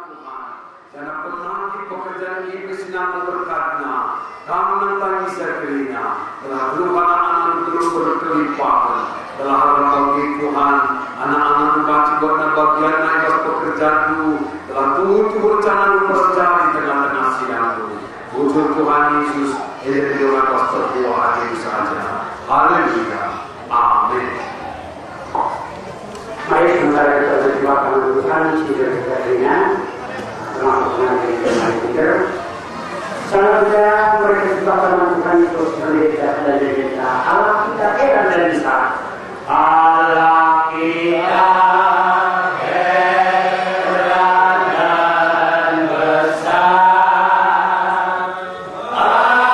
Tuhan. Karena penanti pekerjaan ini senang berkatnya. Kami menangi sekelinya. Telah Tuhan anak terus berkelimpahan. Telah bagi Tuhan anak-anak membaca buatnya bagian naik pekerjaan itu. Telah Tuhan rencana bekerja di tengah-tengah sidang itu. Puji Tuhan Yesus. Ini doa pastor buah hati saja. Haleluya. Amin. Mari sementara kita berdoa kepada Tuhan, sidang kita ringan, termasuk nanti kita pikir. Selanjutnya mereka juga Tuhan Yesus berita dan berita Allah kita heran dan besar. Allah kita heran dan besar. Bye.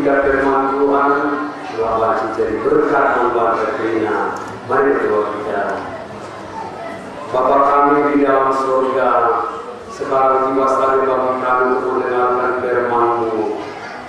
tidak firman Tuhan telah wajib jadi berkat membuat keringatan. Mari berdoa kita. Bapa kami di dalam surga, sekarang tiba saatnya bagi kami untuk mendengarkan firman-Mu.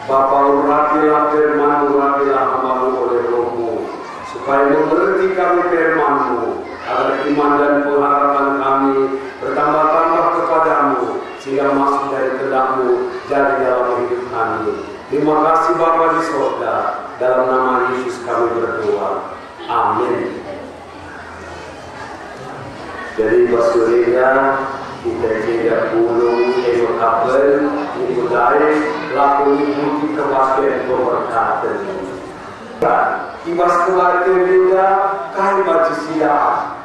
Bapa, urapilah firman-Mu, urapilah hamba-Mu oleh Roh-Mu, supaya mengerti kami firman-Mu, agar iman dan pengharapan kami bertambah-tambah kepadamu, sehingga masuk dari kehendak-Mu jadi dalam hidup kami. Terima kasih Bapa di surga, dalam nama Yesus kami berdoa. Amin. Jadi pasurnya kita tidak bulung esok kapal itu dari laku bukti kebaskan keberkatan. Ibas keberkatan juga kai baca sidak,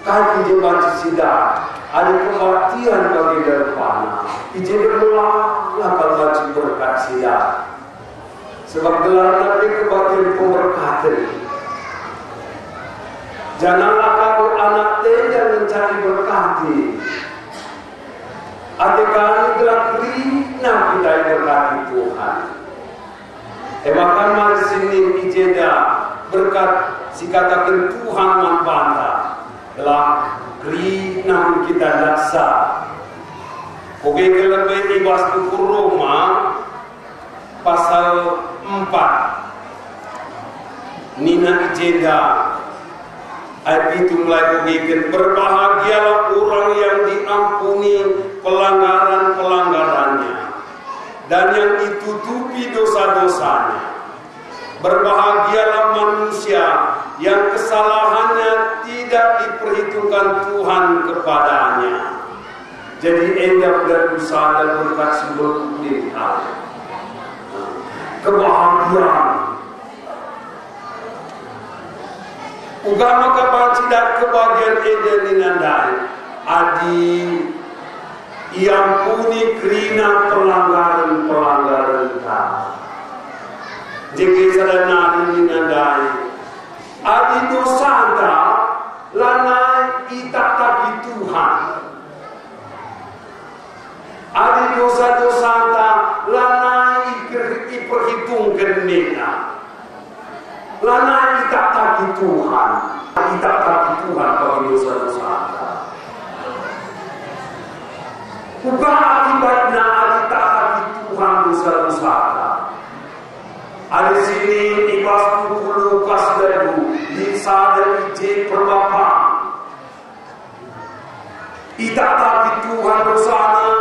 kai pijak baca sidak. Ada kematian bagi depan. Pijak berulang lakal baca berkat sidak. Sebab gelar nanti kebaktian keberkatan. Janganlah kamu anak tenda mencari berkati. Adakah gerak rina kita berkati Tuhan. Makan mari sini ijeda berkat si katakan Tuhan manfaat. Gerak rina kita daksa. Oke kelebih ibas buku Roma pasal 4. Nina ijeda. Ayat itu mulai membuat berbahagialah orang yang diampuni pelanggaran-pelanggarannya dan yang ditutupi dosa-dosanya. Berbahagialah manusia yang kesalahannya tidak diperhitungkan Tuhan kepadanya. Jadi endap dan usaha dan berkat sebelum dihal. Kebahagiaan. Ugama kebajikan kebahagiaan Eden ninandai adi iampuni kerina pelanggaran-pelanggaran ta. Jadi sadana ninandai adi dosa ta lanai itak tapi Tuhan. Adi dosa-dosa ta lanai diperhitungkan nina. Lana kita taki Tuhan, kita taki Tuhan bagi dosa-dosa kita. Bukan akibatnya kita taki Tuhan dosa-dosa kita. Ada sini ibas pukul Lukas dadu, Nisa dan Ije perbapa. Kita taki Tuhan dosanya,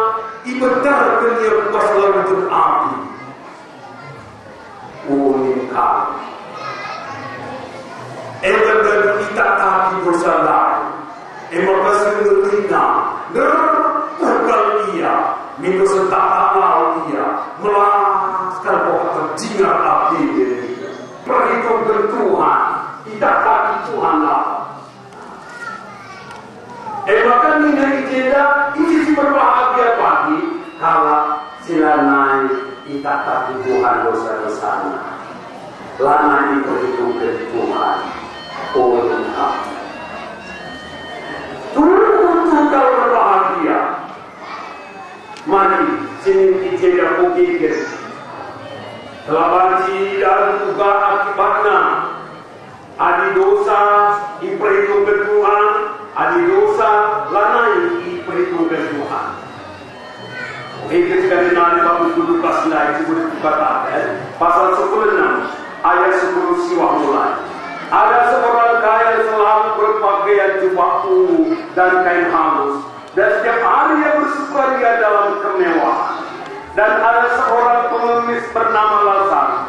ibentar kelia Lukas lalu api. Unikah. Ewan dan kita taki dosa lain. Ewan kasih ngerina. Nerukal ia. Minggu setara lalu ia. Melaskan bahwa terjingat api diri. Perhitungkan Tuhan. Kita taki Tuhan lah. Ewan kan ini ijeda. Ini berbahagia bagi. Kalau silanai kita taki Tuhan dosa-dosanya. Lana diperhitungkan Tuhan. Tuhan kau berbahagia. Mari sini kita pikir. Telah banci dan juga akibatnya. Adi dosa diperhitungkan Tuhan. Adi dosa lanai diperhitungkan Tuhan. Oke, ketika dinari bapak dulu pas lain itu dikatakan pasal 10:6 ayat 10 siwah mulai. Ada seorang kaya yang selalu berpakaian jubah ungu dan kain halus, dan setiap hari ia bersukaria dalam kemewahan. Dan ada seorang pengemis bernama Lazarus,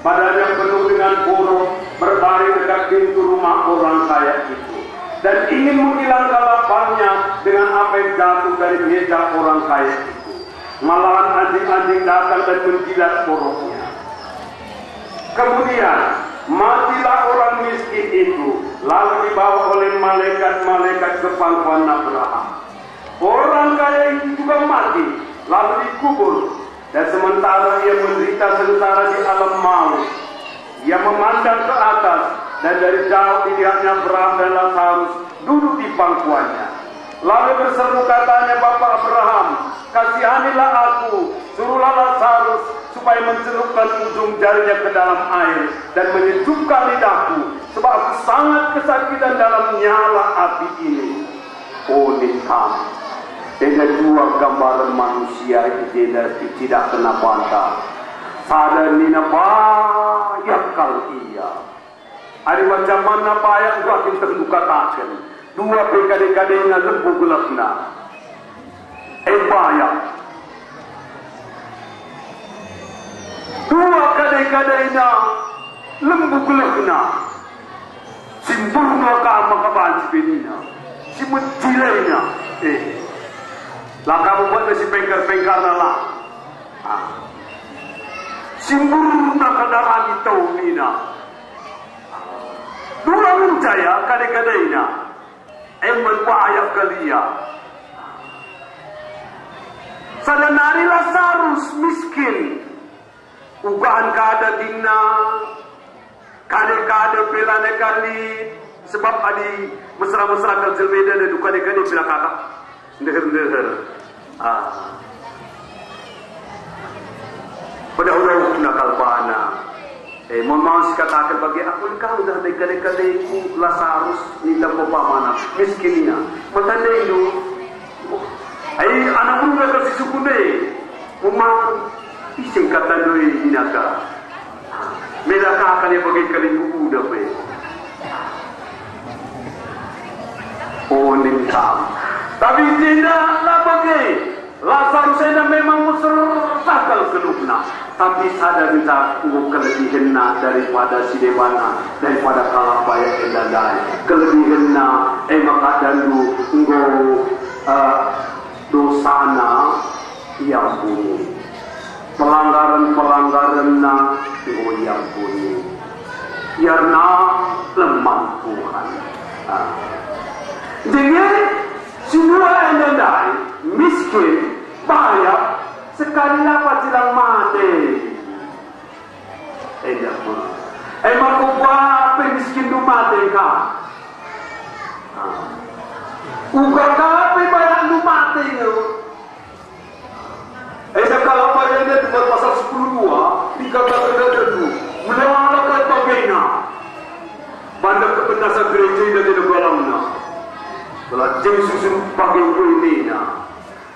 badannya penuh dengan borok, berbaring dekat pintu rumah orang kaya itu, dan ingin menghilangkan lapangnya dengan apa yang jatuh dari meja orang kaya itu. Malahan anjing-anjing datang dan menjilat boroknya. Kemudian matilah orang miskin itu, lalu dibawa oleh malaikat-malaikat ke pangkuan Abraham. Orang kaya itu juga mati, lalu dikubur. Dan sementara ia menderita sengsara di alam maut, ia memandang ke atas, dan dari jauh dilihatnya Abraham dan Lazarus duduk di pangkuannya. Lalu berseru katanya, Bapak Abraham, kasihanilah aku, suruhlah Lazarus supaya mencelupkan ujung jarinya ke dalam air dan menyejukkan lidahku, sebab aku sangat kesakitan dalam nyala api ini. Oh nikam, dengan dua gambaran manusia itu tidak kena bantah. Pada nina banyak kal iya. Ada macam mana banyak buat kita katakan. Dua PKD-KD na lembu gelapna. Banyak. Dua kadai-kadai na lembu gelapna. Simpurna ka makaban si penina. Si mentilainya. Lah kamu buat si pengkar-pengkar na lah. Simpurna kadaran itu nina. Dua mencaya kadai-kadai na. Eman payak kalia. Sadanari Lazarus miskin. Ugahan kada dina. Kada-kada pelane kali. Sebab adi mesra-mesra kalsel beda dan kada-kada pila kakak. Ndeher-ndeher. Pada orang nakal bana. Mohon maaf katakan bagi aku kau dah dekade-dekade ku Lazarus nita pamana miskinnya. Matanda itu. Anak pun mereka si suku ni. Memang ising kata doi dinaka. Mereka akan yang bagi kali buku dah pe. Oh nikam. Tapi tidak lah bagi. Lazarus saya memang musur sakal kelupna. Tapi sadar kita kelebihan daripada si dewana, daripada kalapa yang endadai. Kelebihan maka dandu ngo dosana yang bunyi. Pelanggaran-pelanggaran ngo yang bunyi. Yarna lemah Tuhan. Jadi semua endadai miskin banyak. Sekali dapat silang mati. Tidak pun. Makupa miskin tu mati kah? Uga kape banyak tu mati tu. Kalau banyak dia tu pasal 10 13 tu. Mula ada kata bina. Bandar kependasan gereja dan di dalamnya. Kalau Yesus pakai ini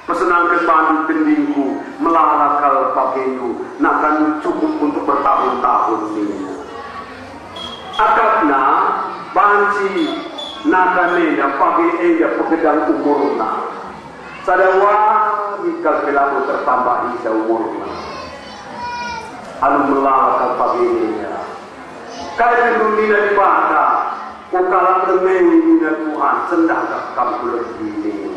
pesenangkan bandu kendingku melalakal pakaiku nakan cukup untuk bertahun-tahun ini. Akakna banci nakanena pakai eda pekedang umurna. Sadawa jika pelaku tertambah ida umurna. Alu melalakal pakainya. Kaya dunia di bata, ukala bermain Tuhan sendak kamu lebih.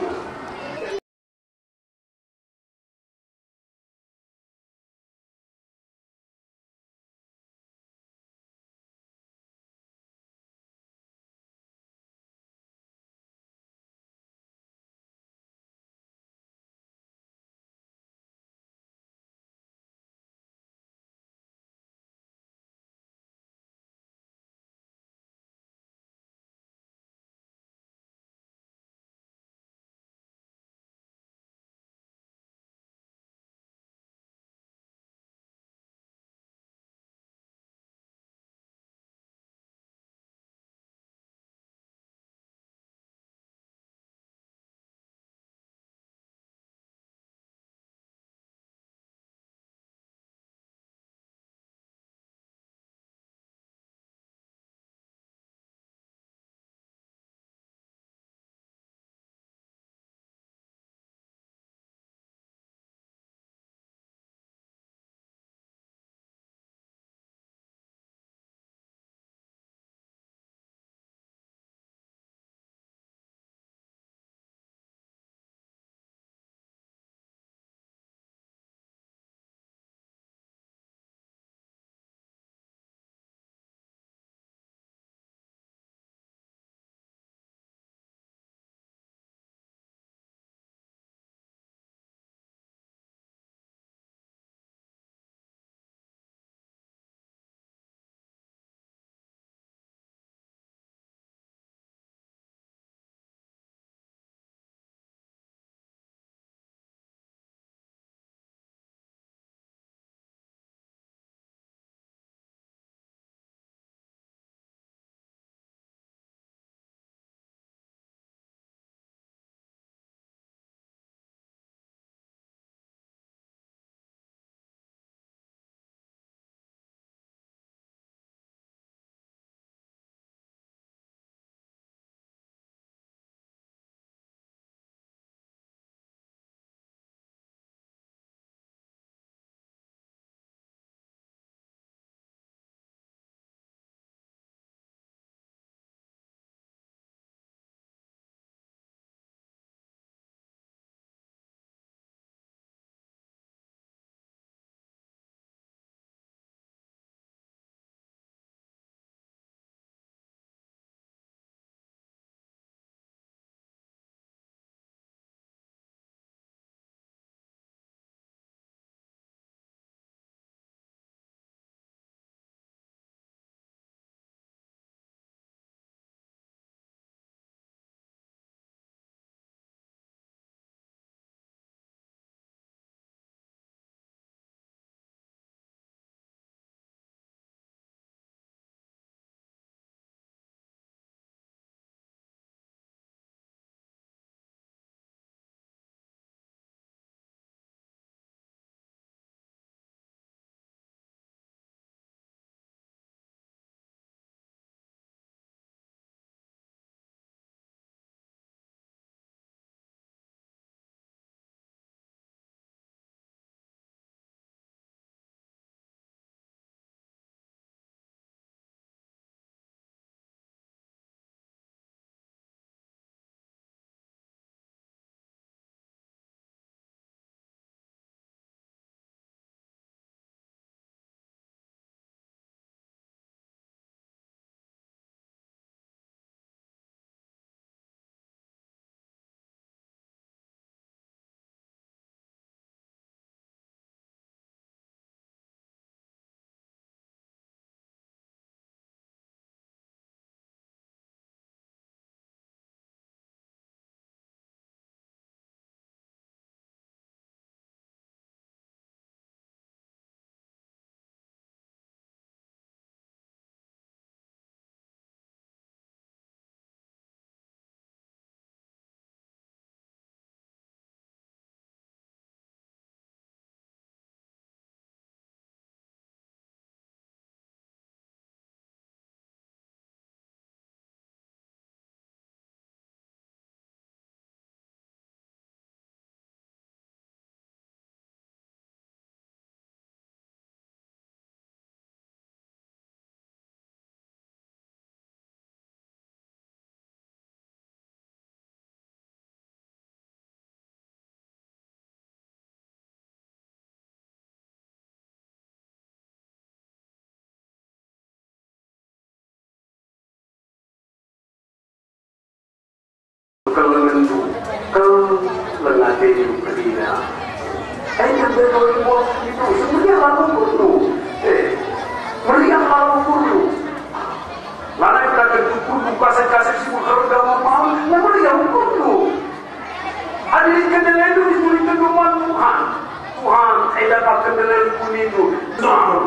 namun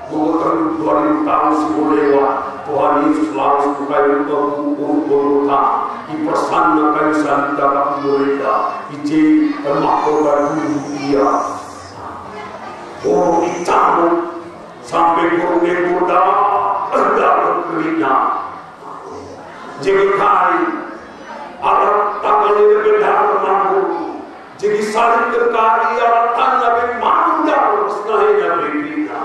bukan 2000 tahun sebelum lewat Tuhan Yesus langsung kayu berurut-urutan dipersana kayu salib dapat mereka ije termakhluk dunia. Oh hitam sampai kurungnya muda ada berkerinnya. Jadi kai alat tangan ini berdar mampu. Jadi salib terkari alat tangan bermandar setengahnya berkerinnya.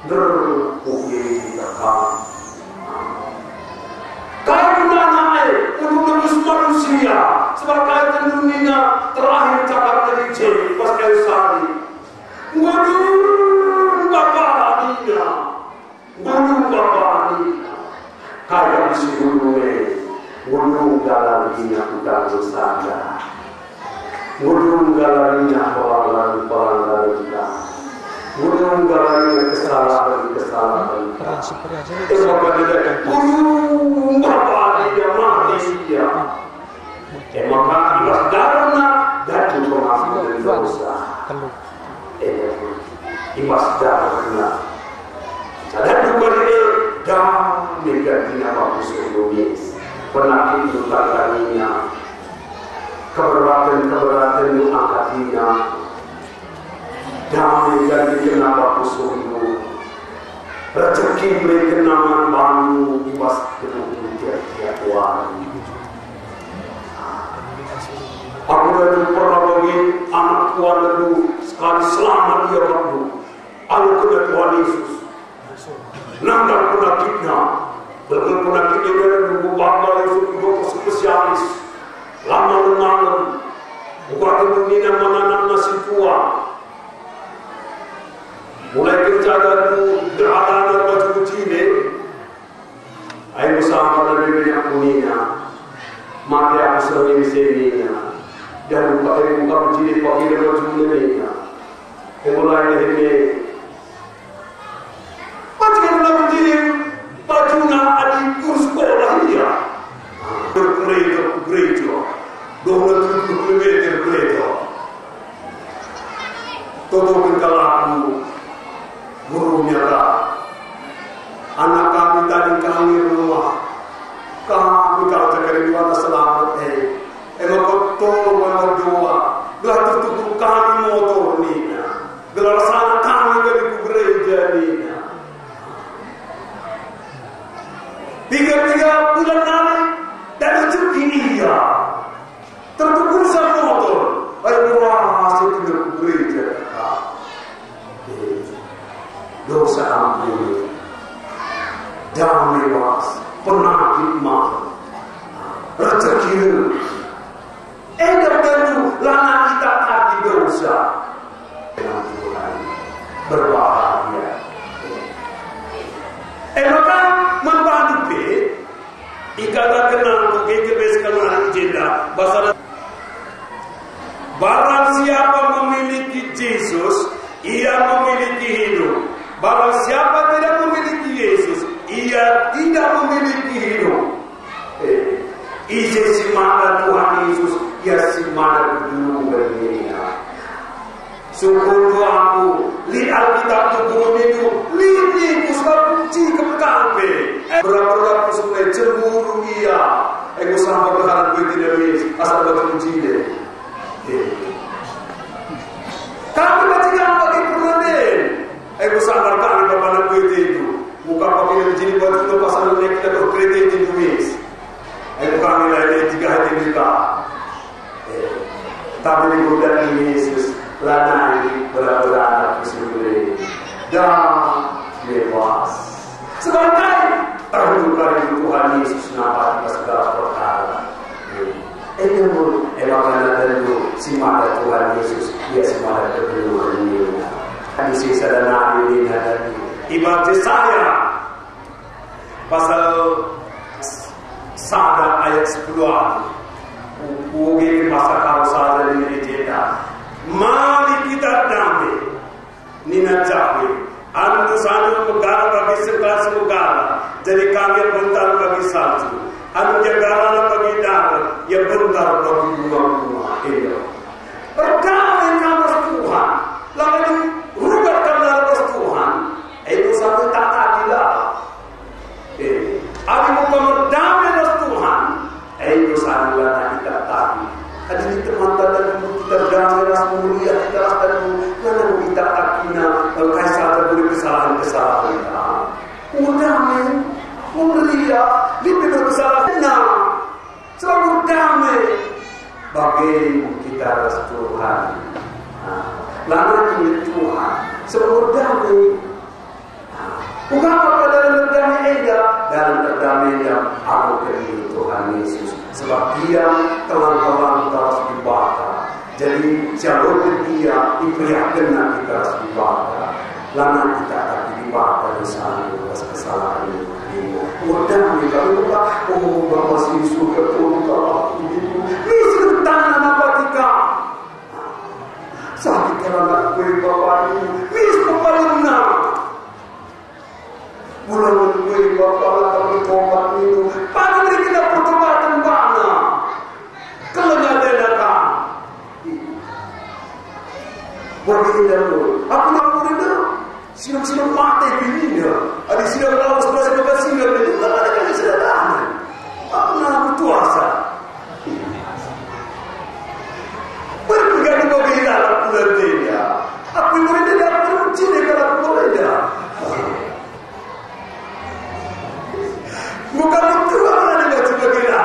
Berpukul kita kan. Karena naik untuk tembus manusia sebagai dunia terakhir cakap dari J pas kayu salib. Gunung Bapa Nina, kaya isi gunung galarinya udah bersada, gunung galarinya orang kita, gunung galarinya kesalahan. Gunung Bapa Nina manusia, maka ibarat darahnya dan juga masuk dosa. Imas darahnya dan juga dia dah negatifnya bagus Indonesia penyakit itu tangkaninya keberatan itu angkatinya dan negatifnya bagus itu rezeki mereka nama bangun imas itu tiap hari. Aku dah pernah bagi anak Tuhan itu sekali selamat dia waktu. Aku kena Tuhan Yesus. Nanggal penyakitnya. Betul penyakitnya dia nunggu bapa Yesus itu spesialis. Lama-lama. Bukan dunia menanam nasi tua. Mulai kerja itu berada baju cile. Ayo bersama dari banyak punya. Mati aku sering seninya. Dan pakai muka berjilid pakai dia berjulurnya. Mulai dari ini. Macam mana berjilid bajunya adik kurs sekolah dia. Bergereja. 270 kilometer gereja. Tutup kalau gurunya lah. Anak kami tadi kami rumah. Kami kalau cakap di mana selamat emang kotor banget doa. Gelar tertutup kami motor ni. Gelar sana kami dari gereja ni. 3 bulan lalu dan rezeki dia tertutup sama motor. Ayo kurang itu dari gereja. Dosa ampun. Jangan lepas penyakit mah. Rezeki tentu lana kita hati dosa dengan Tuhan berbahagia. Maka membantu ikatan kenal ke kenal agenda bahasa barang siapa memiliki Yesus ia memiliki hidup. Barang siapa tidak memiliki Yesus ia tidak memiliki hidup. Isi semangat Tuhan Yesus ia semangat dulu berdirinya. Syukur doaku lihat Alkitab tu guru itu lihat sebab kunci kebekalpe berapa supaya cemburu ia aku sama berharap gue tidak wis asal batu kunci deh. Kami baca bagi permanen aku sama kami bapak gue itu muka pakai jadi batu tu pasal naik kita kereta itu wis aku kami lagi 3 hari kita tapi di bulan ini Yesus lana ini berat-berat keseluruhan dan lepas sebagai terbuka di Tuhan Yesus nampak di segala perkara. Emang tentu simak Tuhan Yesus dia simak kedua ini. Di sisa dan nabi ini dan ibarat saya pasal sada ayat 10-an. Ugi masa kalau sada ini jeda. Mari kita damai Nina Jawi anu sanu negara bagi segala jadi kami bentar bagi salju anu jagara bagi darat ya bentar bagi bunga-bunga berdamai dengan Tuhan lalu rugat dengan Tuhan kesalahan kita. Damai, mulia, lebih berkesalahan. Selalu damai. Bagi kita harus Tuhan. Lalu ini Tuhan. Selalu damai. Bukan apa dalam damai dalam perdamaian aku beri Tuhan Yesus. Sebab Dia telah terus dibakar. Jadi jalur Dia diperlihatkan kita harus dibakar. Lalu kita akan dibakar di sana atas kesalahan ini. Mudah kita lupa. Bapak masih suka tolong itu. Misal tangan apa kita? Sakit kerana kue Bapak ini. Misal paling Bulan kue Bapak lah bertobat itu. Pada diri kita pertobatan mana? Kalau ada datang. Bagaimana dulu? Aku nak itu silam mati begini ya. Ada silam lawas berasa bebas silam itu. Kalau ada kali sederhana. Aku nak bertuasa. Berpegang bagaimana aku nanti ya. Aku boleh tidak berhenti kalau aku boleh dah. Bukan betul orang dengan sebagainya.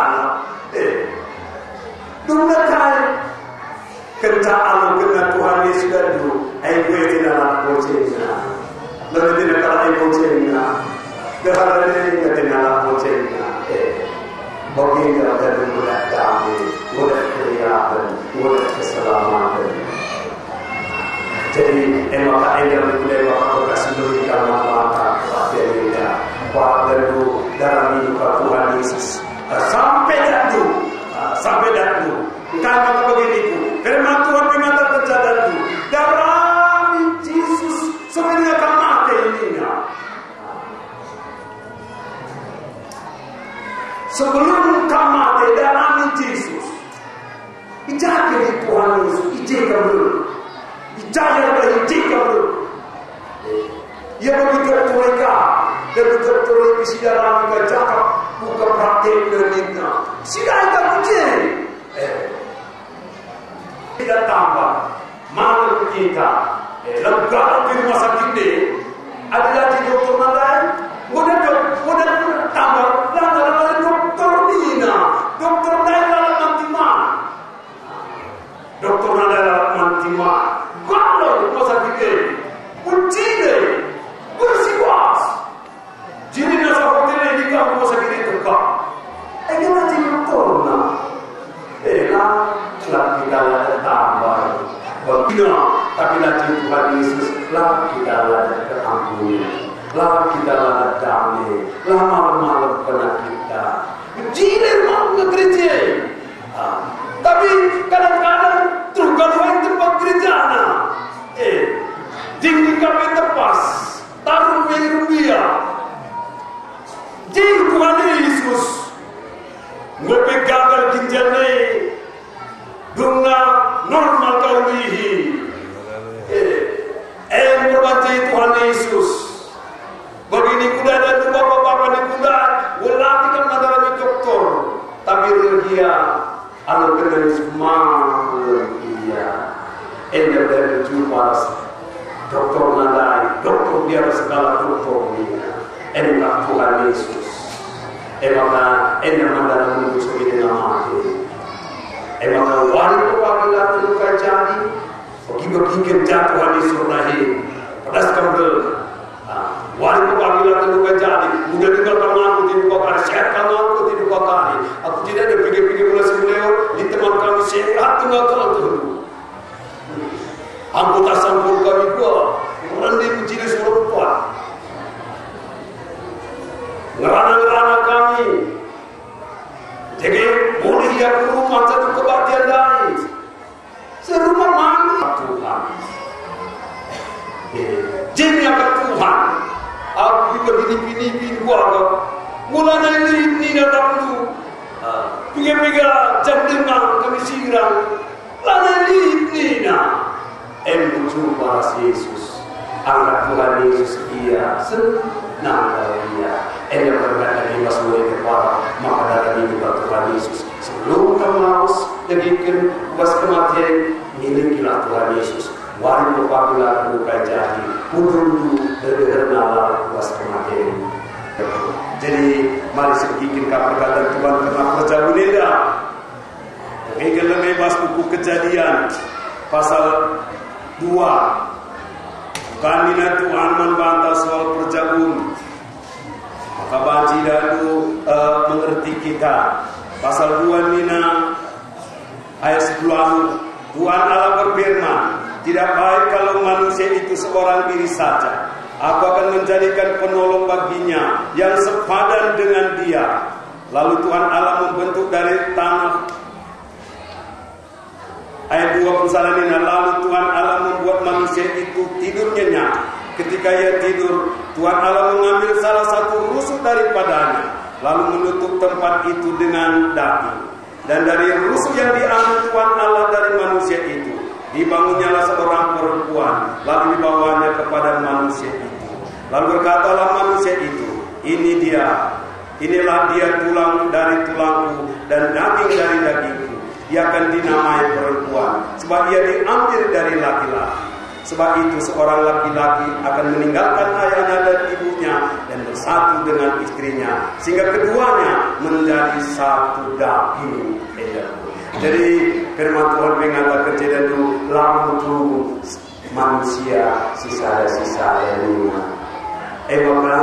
Dunakan kencalan kena Tuhan Yesus dulu. Aku tidak nak bocenya. Lalu tidak kalau aku bocenya. Dalam ini tidak nak bocenya. Bagaimana dan mudah damai, mudah kelihatan, mudah keselamatan. Jadi emang ada mulai bapak kasih beri mata dia pada dulu dalam hidup Tuhan Yesus sampai datu karena begini firman Tuhan mengatakan terjadi dalam Yesus sebenarnya akan mati ininya sebelum kamu mati dalam Yesus ijazah Tuhan Yesus ijazah dulu ia begitu mereka dan betul di dalam mereka cakap buka praktek learningnya sehingga kita kunci tidak tambah malu kita lega di rumah sakit ini adalah di dokter lain mudah tambah lalu dokter Nina dokter lain dalam mantiman dokter dalam mantiman kalau di rumah sakit ini kunci bersiwas jadi nasa hotel ini kamu rumah sakit itu kak gimana jadi dokter lah kita ada tambah berbina tapi nanti Tuhan Yesus lah kita ada keampunan lah kita ada damai lah malam-malam kena kita jadi mau ngegereja tapi kadang-kadang terus kalau yang tempat gereja tinggi kami tepas taruh rupiah jadi Tuhan Yesus ngopi gagal ginjalnya bunga normal kau lihi berbantai Tuhan Yesus begini kuda dan bapak-bapak di kuda welati kan adalah doktor tapi dia alu kena malu dia dari jumpa doktor nadai doktor dia segala doktor dia enak Tuhan Yesus enak mandala menunggu sebagai nama emak wanita pagila terluka jadi bagi jatuh Tuhan Yesus lahir pedas kambel wanita pagila terluka jadi mudah tinggal kamu tidak bakal sehat kamu aku tidak bakal aku tidak ada pikir-pikir mulai sebelum di teman kami sehat tinggal kalau dulu anggota sampul kami gua orang di menjadi suruh kuat ngerana kami jadi boleh dia ke rumah satu kebaktian lain serumah mandi Tuhan jadi akan Tuhan aku begini keluarga mulai ini datang dulu tiga jam 5 kami sirang lalu ini jumpa Yesus anggap Tuhan Yesus dia senang dari dia yang berkata di masuk kepala maka dari itu Tuhan Yesus sebelum kamu harus jadikan was kematian milikilah Tuhan Yesus Walau apabila bukan jadi pun derna was kematian. Jadi mari sekikin perkataan Tuhan karena perjalanan ini. Hegel lebas buku Kejadian pasal 2. Bukannya Tuhan membantah soal perjabun. Maka banci dadu mengerti kita. Pasal 2 Nina ayat 10. Tuhan Allah berfirman, tidak baik kalau manusia itu seorang diri saja. Aku akan menjadikan penolong baginya yang sepadan dengan dia. Lalu Tuhan Allah membentuk dari tanah. Ayat 2 pasal ini, lalu Tuhan Allah membuat manusia itu tidur nyenyak. Ketika ia tidur, Tuhan Allah mengambil salah satu rusuk daripadanya, lalu menutup tempat itu dengan daging. Dan dari rusuk yang diambil Tuhan Allah dari manusia itu, dibangunnyalah seorang perempuan, lalu dibawanya kepada manusia itu. Lalu berkatalah manusia itu, inilah dia tulang dari tulangku dan daging dari dagingku. Ia akan dinamai perempuan, sebab ia diambil dari laki-laki. Sebab itu seorang laki-laki akan meninggalkan ayahnya dan ibunya dan bersatu dengan istrinya, sehingga keduanya menjadi satu daging. Jadi firman Tuhan mengatakan kejadian itu lampu manusia sisa ini. Maka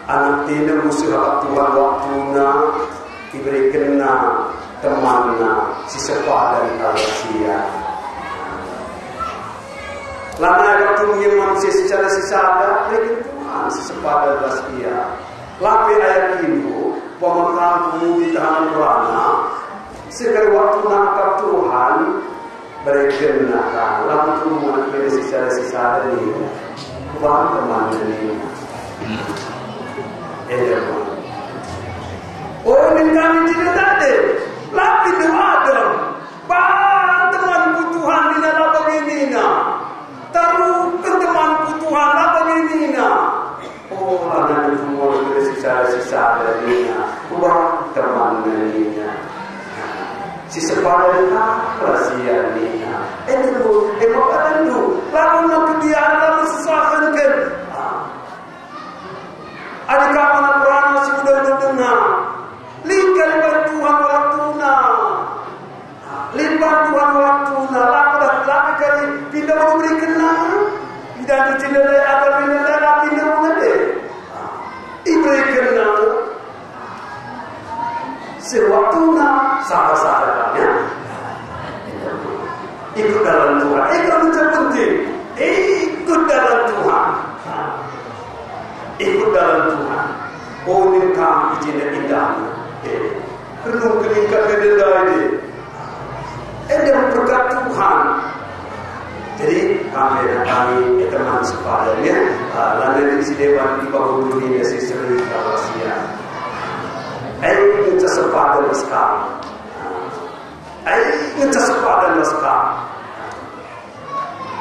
anak tina musuh Tuhan waktunya diberikan temanna sisa dari manusia. Lana waktu yang manusia secara sisa berikan Tuhan sisa dari manusia. Lapi ayat itu pemegang pemudi tahanan rana. Sekali waktu nangkap Tuhan berikan lalu Tuhan beri sisa ini Tuhan teman ini. Oh ini kami tidak ada, tapi doa dong. Temanku Tuhan ini adalah begini taruh ke temanku Tuhan apa begini Oh ada semua beri sisa ini Tuhan teman ini. Si sepadan rahasia ni. Itu makanan tu. Lalu nak kebiasaan lalu susahkan kan. Ada kawan orang si muda dengar. Lihat bantuan waktuna. Lihat bantuan waktuna. Lalu kali pindah memberi kenal. Pindah tu cendera atau pindah pindah mana? Iberi kenal. Sewaktunya sahabat-sahabatnya ikut dalam Tuhan. Itu yang penting. Ikut dalam Tuhan. Ikut dalam Tuhan. Oh ini kami izin indah. Renung keningkat kedenda ini. Dia berkat Tuhan. Jadi kami teman sepadannya. Lalu di dewan di bawah dunia sisri kawasia. Kita sepadan sekali. Kita sepadan sekali.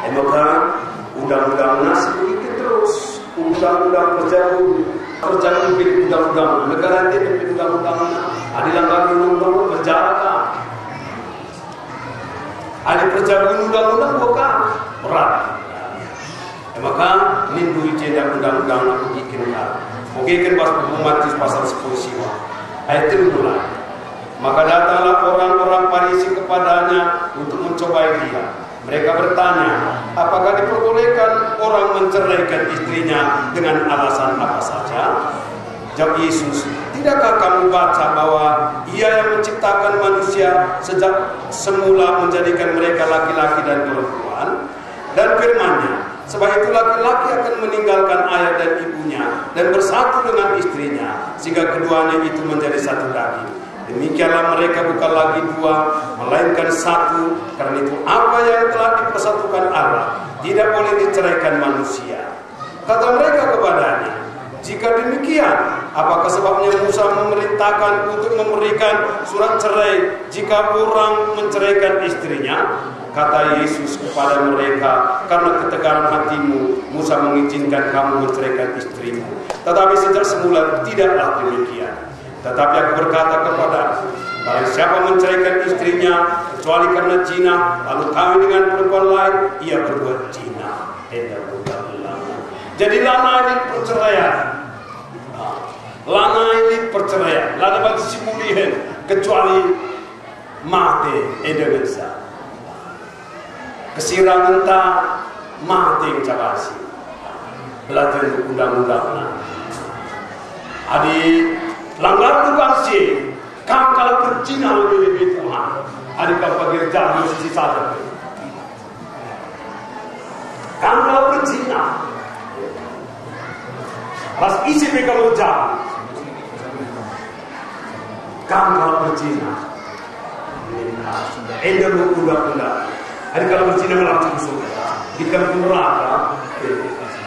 Maka undang-undang nasi begitu terus. Undang-undang perjalanan bikin undang-undang. Negara ini bikin undang-undang. Ada langkah undang-undang berjalan. Ada perjalanan undang-undang bukan berat. Maka lindungi jendak undang-undang aku bikin. Mungkin pas Matius pasal 10 siwa. Ayat itu mulai. Maka datanglah orang-orang Farisi kepadanya untuk mencobai dia. Mereka bertanya, apakah diperbolehkan orang menceraikan istrinya dengan alasan apa saja? Jawab Yesus, tidakkah kamu baca bahwa Ia yang menciptakan manusia sejak semula menjadikan mereka laki-laki dan perempuan? Dan firman-Nya, sebab itu laki-laki akan meninggalkan ayah dan ibunya dan bersatu dengan istrinya, sehingga keduanya itu menjadi satu daging. Demikianlah mereka bukan lagi dua, melainkan satu. Karena itu apa yang telah dipersatukan Allah tidak boleh diceraikan manusia. Kata mereka kepadanya, jika demikian, apakah sebabnya Musa memerintahkan untuk memberikan surat cerai jika orang menceraikan istrinya? Kata Yesus kepada mereka, karena ketegaran hatimu, Musa mengizinkan kamu menceraikan istrimu. Tetapi sejak semula tidaklah demikian. Tetapi aku berkata kepadamu, Barang siapa menceraikan istrinya kecuali karena zina lalu kawin dengan perempuan lain, ia berbuat zina. Jadi lana ini perceraian. Lana ini perceraian. Lana bagi si mulihan kecuali mati edengensa. Kesirangan tak mati yang cabasi. Belajar undang-undang. Adi langgar tukang si. Kamu kalau berzina lebih Tuhan, adakah bagi jalan sisi saja? Kamu kalau berzina, pas isi mereka berjalan. Kamu kalau berzina, enda undang-undang. Adakah kalau berzina melakukan surga? Jika neraka,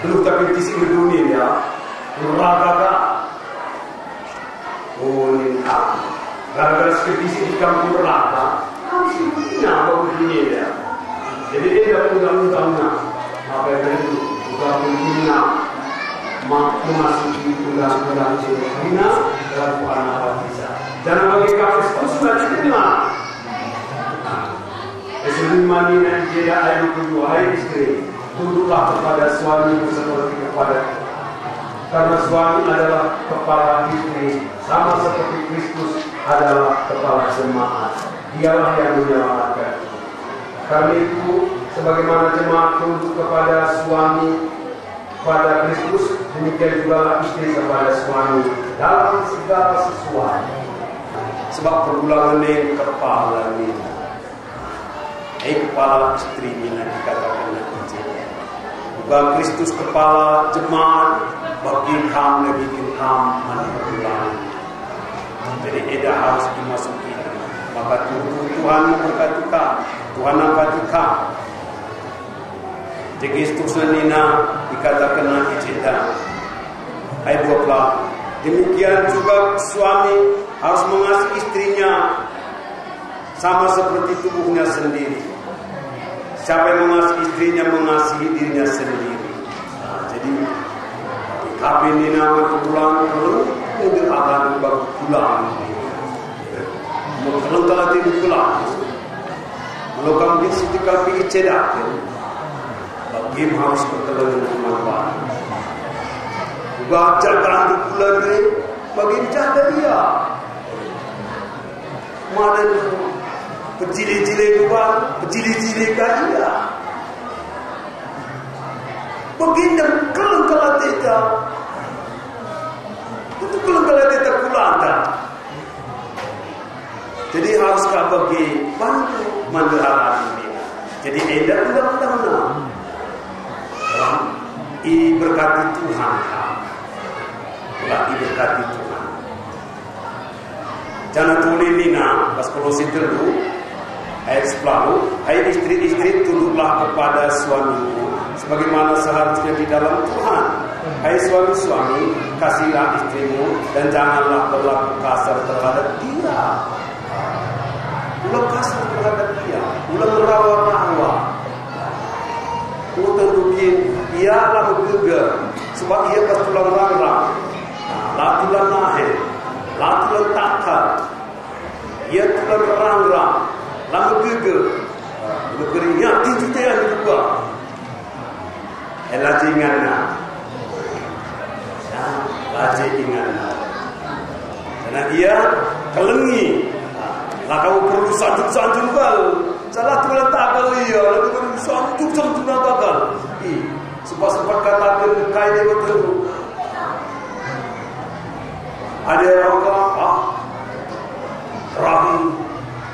belum tapi isi dunia, neraka tak. Oh ini tak. Gara-gara sekepisi di kampung neraka, kami punya baru dunia dia. Jadi dia dah undang-undangnya. Maka itu bukan punya memasuki undang-undang Cina dalam anak bisa. Jangan bagi kafir itu sudah terima. Sebelum ini dia ayat kedua, hai istri, tunduklah kepada suami seperti kepada. Karena suami adalah kepala istri, sama seperti Kristus adalah kepala jemaat. Dialah yang menyelamatkan. Karena itu, sebagaimana jemaat tunduk kepada suami, pada Kristus, demikian juga istri kepada suami dalam segala sesuatu. Sebab perbulangan ini kepala ini, kepala istri ini dikatakan nanti. Bukan Kristus kepala jemaat, bagi kamu bikin kamu perbulangan. Jadi tidak harus dimasuki. Maka Tuhan memberkati kamu, Tuhan memberkati kamu. Jadi seterusnya Nina dikatakan nanti cinta. Ayat 20. Demikian juga suami harus mengasihi istrinya sama seperti tubuhnya sendiri. Siapa yang mengasihi istrinya mengasihi dirinya sendiri. Nah, jadi kami Nina berpulang untuk akan berpulang. Kalau telah tidur pulang, kalau kamu di situ kami cedak. Bagi harus bertemu dengan Allah. Baca kandu bulan ini bagi jaga dia. Mana pecili-cili bukan pecili-cili dia. Begini kalau tidak, itu kalau tidak pulang. Jadi harus bagi bantu mandala ini. Jadi edah undang-undang. Berkati Tuhan, berkati Tuhan. Jangan tulis Nina, pas Kolose 3 ayat 10. Hai istri-istri, tunduklah kepada suamimu, sebagaimana seharusnya di dalam Tuhan. Hai suami-suami, kasihlah istrimu dan janganlah berlaku kasar terhadap dia. Ulang kasar terhadap dia, ulang merawa-rawa. Mungkin ia lalu gegar sebab ia bertulang rangrang, latulan nahir, latulan takar, ia tulang rangrang, lalu gegar, gegarnya tinjunya yang juga, laji ingatnya, laji ingatnya, karena ia kelengi, lah kamu perlu sanjung-sanjung bal. Salah tu letak kali ya, lalu baru sanjung nakal. Sebab katakan kaya dia betul. Ada orang rahim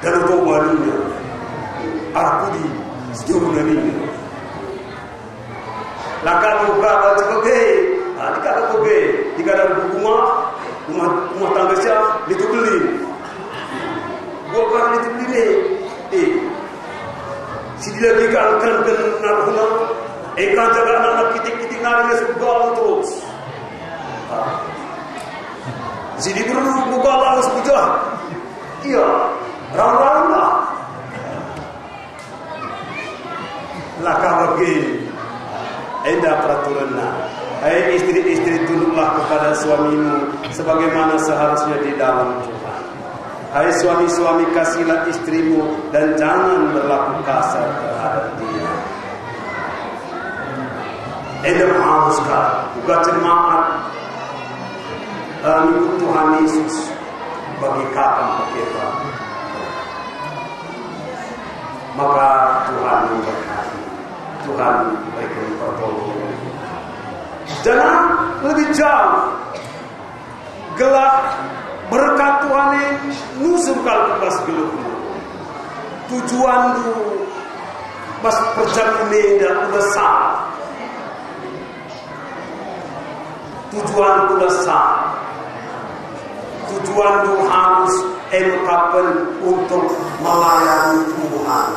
dan tawalunya. Aku di sejauh ini. Lakar buka baca koge, dikata koge, dikata rumah tangga siapa itu beli. Gua kan itu beli. Sidi lagi kan naruhna, ikan jaga anak kitik narinya sebuah terus. Sidi perlu buka lalu sepujah, iya, rawan lah. Laka bagi, ada peraturannya. Hai istri-istri, tunduklah kepada suamimu, sebagaimana seharusnya di dalam Tuhan. Hai suami-suami, kasihlah istrimu dan jangan berlaku kasar terhadap dia. Eda haruskah juga jemaat ikut Tuhan Yesus bagi kakak kita. Maka Tuhan memberkati, Tuhan berikan pertolongan. Jangan lebih jauh gelak berkat Tuhan nusuk kal pas geluk. Tujuan tu pas perjalanan dah udah sah. Tujuan udah sah. Tujuan tu harus engkapan untuk melayani Tuhan.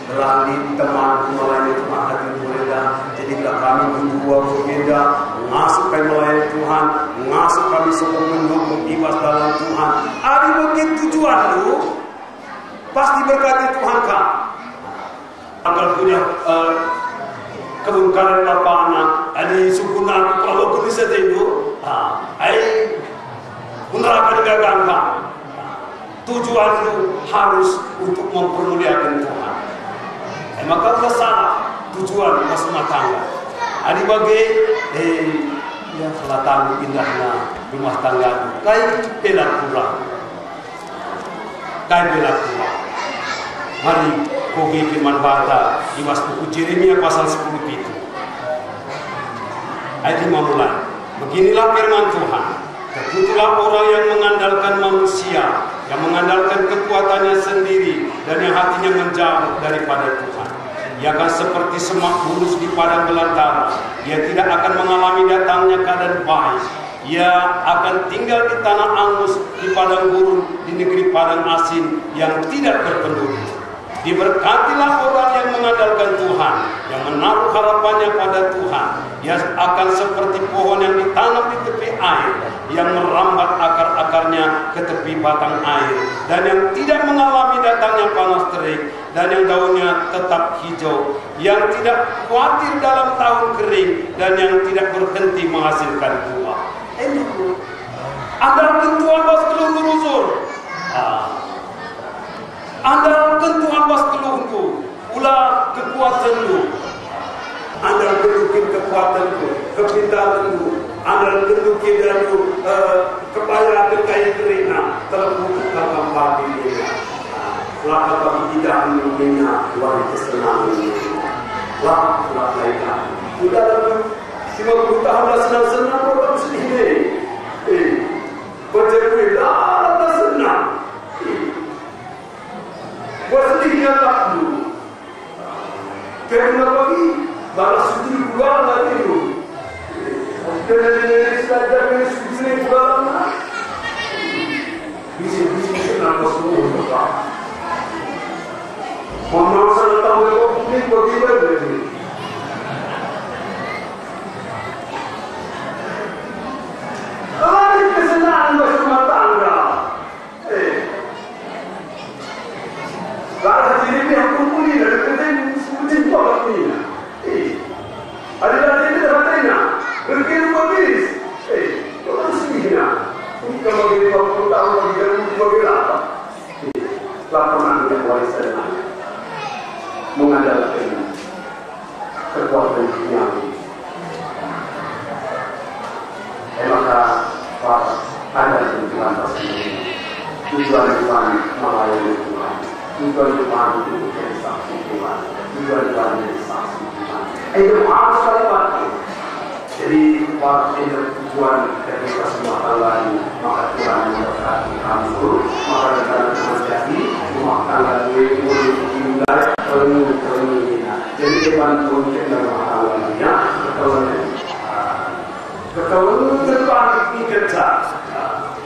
Melalui teman melayani Tuhan hati berbeda. Jadilah kami berdua berbeda. Masuk kami melayani Tuhan. Masuk kami semua mendukung ibadah dalam Tuhan. Ada mungkin tujuan itu pasti berkati Tuhan kan. Agar punya kebun karet lapangan. Ada sukunan kalau kulis itu. Menerapkan gagangkan. Tujuan itu harus untuk mempermuliakan Tuhan. Maka sudah salah tujuan rumah tangga. Ada bagi ya selatan indahnya rumah tangga. Kai pelak kurang. Mari kogi firman bata di buku Yeremia pasal 10 itu. Ayat 5 mulai. Beginilah firman Tuhan. Terkutuklah orang yang mengandalkan manusia, yang mengandalkan kekuatannya sendiri, dan yang hatinya menjauh daripada Tuhan. Ia akan seperti semak bulus di padang belantara. Ia tidak akan mengalami datangnya keadaan baik. Ia akan tinggal di tanah angus, di padang gurun, di negeri padang asin yang tidak berpenduduk. Diberkatilah orang yang mengandalkan Tuhan, yang menaruh harapannya pada Tuhan. Ia akan seperti pohon yang ditanam di tepi air, yang merambat akar-akarnya ke tepi batang air, dan yang tidak mengalami datangnya panas terik, dan yang daunnya tetap hijau, yang tidak khawatir dalam tahun kering, dan yang tidak berhenti menghasilkan buah. Andalkan Tuhan pas kelungkur usur. Andalkan Tuhan pas kelungku, ulah kekuatanmu. Andalkan kekuatanmu, kepintaranmu. Andalkan kekuatanmu, kebayaan kekayaan kerina, terbuka dalam bagi dia. Laka bagi tidak menunggunya, wanita senang menunggunya. Laka lain. Sudah lalu, 50 tahun dah senang-senang, orang sedih ni. Berjaya dah senang. Buat sedihnya tak dulu. Kerana bagi balas sudut bulan lagi dulu. Kerana saja dari sudut bulan lah. Bisa nama semua tak. Orang sana tahu yang mungkin bagaimana ini. Ada kesenangan bersama tangga. Kalau jadi pihak kumpul ini, ada kerja seperti apa ini? Ada lagi kita katanya, berkira habis. Orang sendirinya, kita bagi 50 tahun bagi dan bagi apa? Laporan yang warisan mengandalkan kekuatan duniawi. Maka para ada tujuan tersendiri, tujuan melayani Tuhan. Tujuan Tuhan itu menjadi saksi Tuhan. Tujuan Tuhan menjadi saksi Tuhan. Itu harus sekali pakai. Jadi tujuan ketika semua tangga ini, maka Tuhan memberkati kami dulu. Maka dengan Tuhan jadi rumah tangga ini boleh dimulai penuh. Jadi Tuhan untuk rumah tangganya kekawalan depan ini kerja.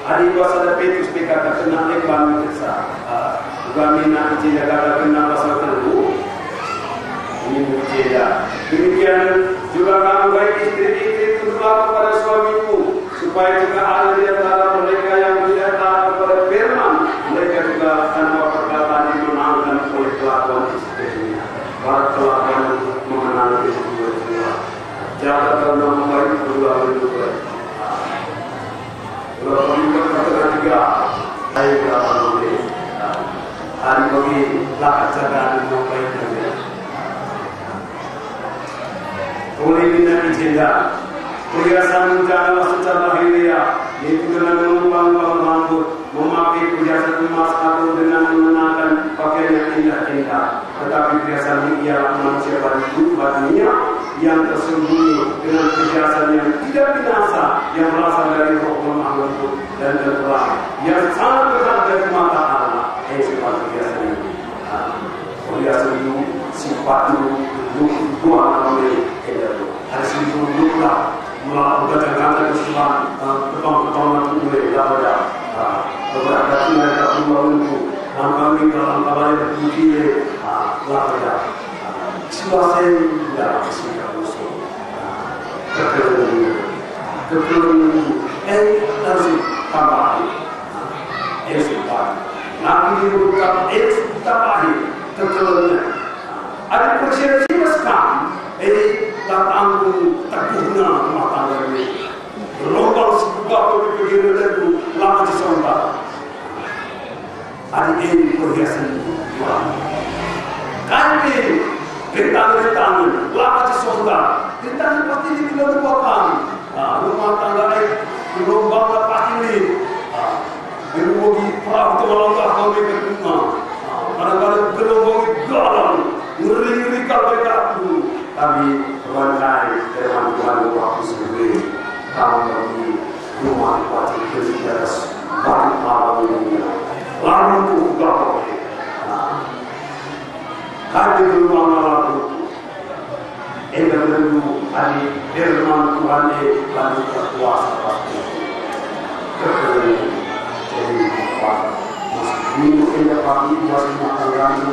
Hari kuasa ada Petrus PKK kena depan kerja. Kami nak cerita kata kena pasal terlalu ini bercerita. Demikian juga kamu baik istri-istri tunduklah kepada suamimu supaya juga ada di antara mereka yang tidak taat kepada firman, mereka juga tanpa perkataan dimenangkan oleh kelakuan istrinya. Para kelakuan mengenal kedua-dua. Jaga karena membaik kedua-dua. Kalau kami berkata tiga. sehingga perhiasan jana secara lahiriah yaitu dengan mengubah rambut, memakai perhiasan emas atau dengan mengenakan pakaian yang indah-indah. Tetapi perhiasan ini ialah manusia batinnya yang tersembunyi dengan perhiasan yang tidak binasa, yang berasal dari roh lemah lembut dan terang, yang sangat dekat dari mata Allah. Sifat perhiasan ini. Perhiasan itu sifat itu dua kali harus duduklah melakukan kata kesalahan pertama mulai daripada beberapa mereka membantu kami dalam kabar tertinggi daripada situasi dalam sekitar musuh kekelungan harus tambah sifat nanti dibuka tambah kekelungan ada persiapan sekarang datang terguna rumah tangga ini berlomba sebuah pergi lagu lama disontak ada ini perhiasan kami bentang-bentang lama disontak bentang pasti dibilang rumah tangga ini berlomba pasti ini berlomba perahu terlomba kami berguna kadang-kadang berlomba galang ngeri-ngeri kalau aku tapi berangkai firman Tuhan waktu sendiri kamu bagi rumah wajib bersejarah bagi malam ini lalu kau hadir di rumah malam itu dulu hari firman Tuhan lalu berkuasa pasti jadi minggu ini pagi masih makan kami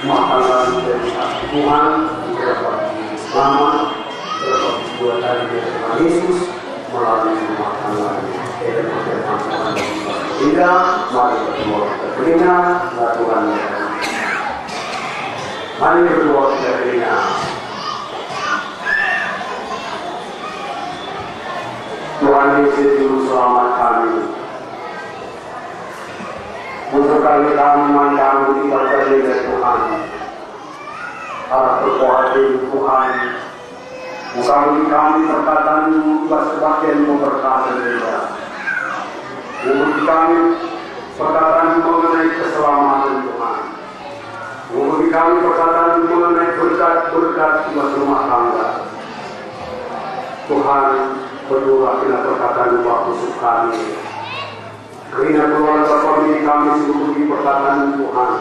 makanan dari Tuhan dapat selamat dapat dibuat dari Tuhan Yesus melalui makanan dari Tuhan. Tidak, mari berdoa kita berikan Tuhan. Mari berdoa kita berikan. Tuhan Yesus Juru Selamat kami. Untuk kami memandang kita dari Tuhan, para berkuasa Tuhan, bukan kami perkataan juga sebagian memberkati mereka. Untuk kami perkataan mengenai keselamatan Tuhan, untuk kami perkataan mengenai berkat-berkat buat rumah tangga. Tuhan berdoa bila perkataan waktu kami. Kerana keluarga famili kami seluruh di perkataan Tuhan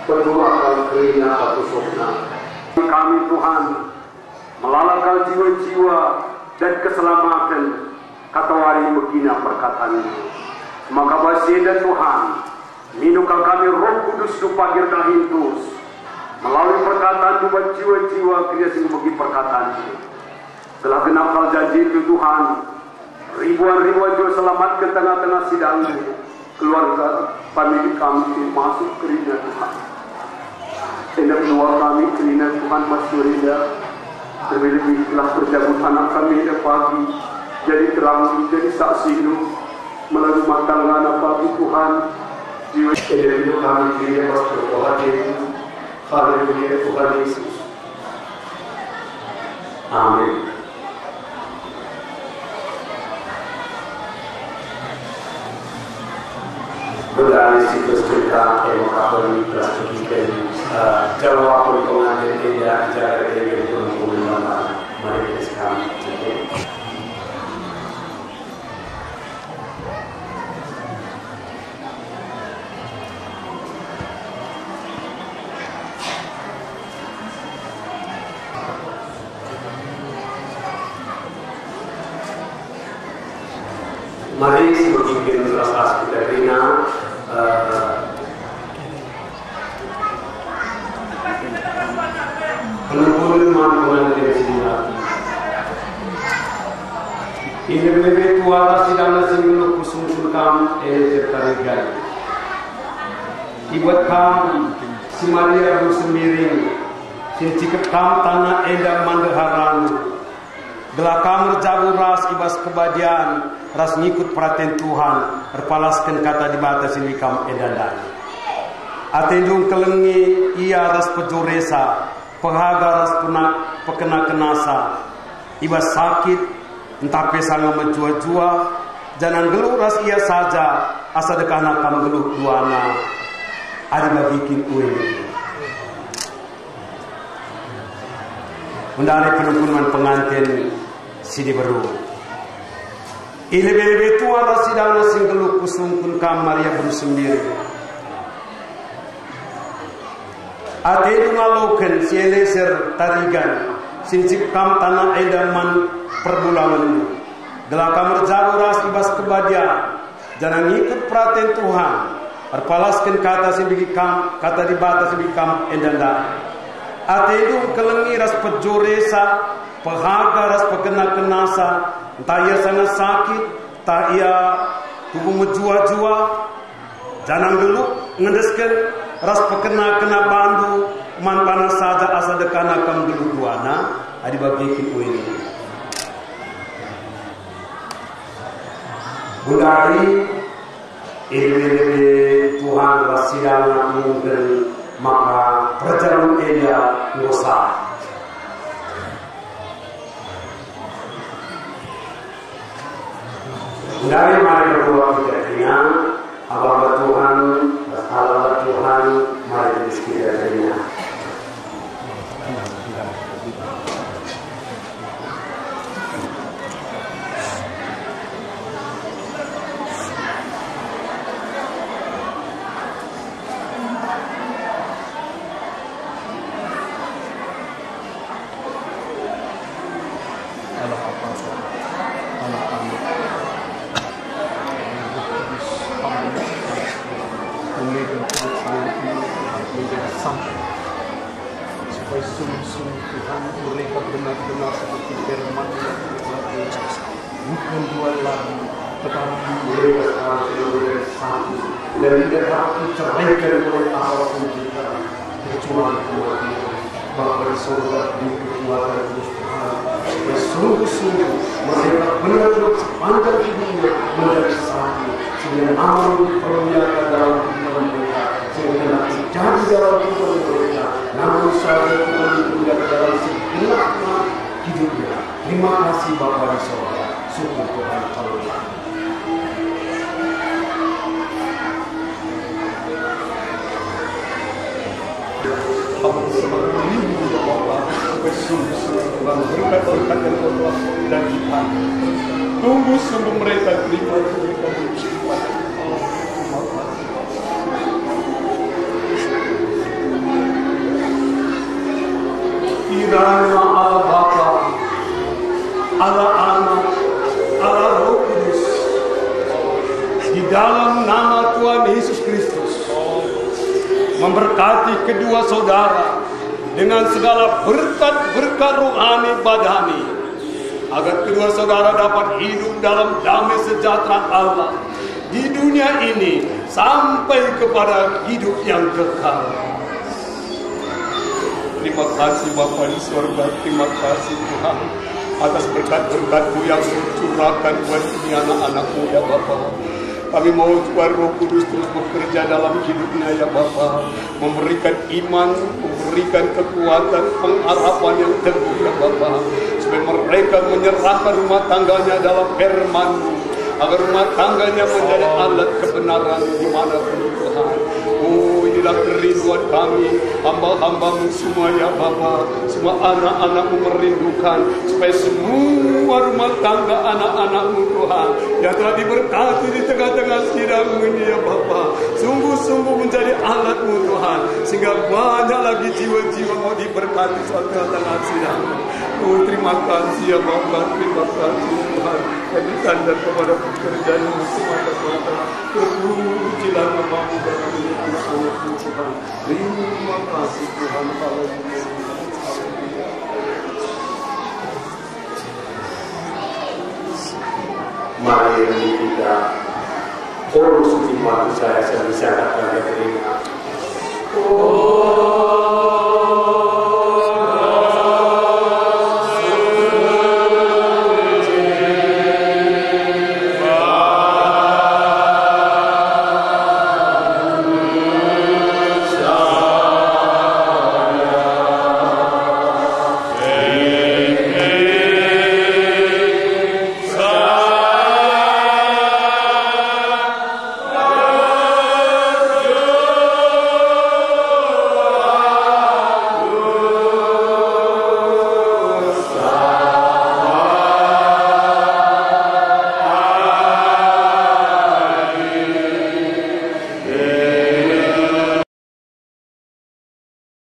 berdoakan kerana satu sokna kami Tuhan melalaikan jiwa-jiwa dan keselamatan kata wari begina perkataan maka basenda Tuhan minukal kami Roh Kudus supagir dahintus melalui perkataan buat jiwa-jiwa kriasi bagi perkataan telah genapkal janji itu Tuhan ribuan-ribuan jiwa selamat ke tengah-tengah sidang keluarga famili kami masuk kerina Tuhan. Hendak keluar kami kerina Tuhan masuk kerina terlebih telah berjabut anak kami pada pagi jadi terang jadi saksi itu melalui matang anak pagi Tuhan jiwa hidup kami kerina masuk berdoa Haleluya Tuhan Yesus. Amin. Beralih siklus cerita demokrasi berasal dalam waktu pengantin tidak jaga dari pengumuman mari kita sekarang. Mari sebelum terasa kita bina penuh mantuan dari sini. Ini lebih tua sidang nasi minum kusum sulkam tertarikan. Ibuat kam si Maria bersemiring, si cikep kam tanah endah mandeharan. Gelakam jabu ras ibas kebadian ras ngikut perhatian Tuhan berpalaskan kata di batas ini kam edandan atendung kelengi ia ras pejuresa penghaga ras punak pekena kenasa, iba sakit, entah pesanga menjua-jua, jangan geluh ras ia saja, asa dekana kam geluh duana, ada bagikin kue. Mendari penumpunan pengantin sidi beru. Ilebe tua ras sidana sing geluh kusungkun kamar ya beru sendiri. Ate ngaloken si eleser tarigan sincip kam tanah edaman perbulangan gelah kamar jaguras ibas kebadia jangan ngikut perhatian Tuhan arpalaskan kata sibigi kam kata di batas sibigi kam endanda ate itu kelengi ras pejoresa pehaga ras pekena kenasa entah ia sangat sakit tak ia tubuh menjua-jua jangan dulu ngedeskan ras pekena kena bandu man panas saja asa dekana kam dulu duana adi bagikin ini budari ilmu Tuhan rasidang mungkin maka perjalanan dia dosa budari mari berdoa kita abang Tuhan Allah Tuhan mari disekiranya supaya sungguh-sungguh Tuhan mereka benar-benar seperti firman bukan dua lagi tetapi mereka sekarang satu dan tidak dapat diceraikan oleh apapun kita kecuali kematian Bapa di surga di kekuatan Tuhan supaya sungguh-sungguh mereka benar-benar sepanjang hidupnya menjadi satu sehingga amal diperlihatkan dalam kehidupan mereka sehingga jadi dalam kehidupan mereka namun saja Tuhan diperlihatkan dalam segenap hidupnya. Terima kasih Bapa di surga, syukur Tuhan Allah. Kami semakin rindu ya Bapa, supaya sungguh-sungguh Tuhan berkat-berkat yang Allah dan kita. Tunggu sungguh mereka terima mereka bersifat Allah. Kiranya Allah Bapa, Allah Anak, Allah Roh Kudus, di dalam nama Tuhan Yesus Kristus, memberkati kedua saudara dengan segala berkat-berkat rohani badani, agar kedua saudara dapat hidup dalam damai sejahtera Allah di dunia ini sampai kepada hidup yang kekal. Terima kasih Bapa di surga, terima kasih Tuhan atas berkat-berkat-Mu yang curahkan buat ini anak-anak-Mu ya Bapa. Kami mau juga Roh Kudus terus bekerja dalam hidupnya ya Bapa, memberikan iman, memberikan kekuatan, pengharapan yang teguh ya Bapa, supaya mereka menyerahkan rumah tangganya dalam firman-Mu, agar rumah tangganya menjadi alat kebenaran dimanapun Tuhan. Oh, inilah kerinduan kami, hamba-hamba-Mu semua ya Bapa, semua anak-anak-Mu merindukan supaya semua rumah tangga anak-anak-Mu Tuhan yang telah diberkati di tengah-tengah sidang ini ya Bapa, sungguh-sungguh menjadi alat-Mu Tuhan, sehingga banyak lagi jiwa-jiwa mau diberkati saat tengah-tengah sidang. Oh, terima kasih ya Bapa, terima kasih Tuhan. Kami tanda kepada pekerjaan-Mu semata-mata. Terpujilah nama-Mu dalam hidup Tuhan. Terima kasih Tuhan. Mari kita urus suci waktu saya bisa katakan terima. Oh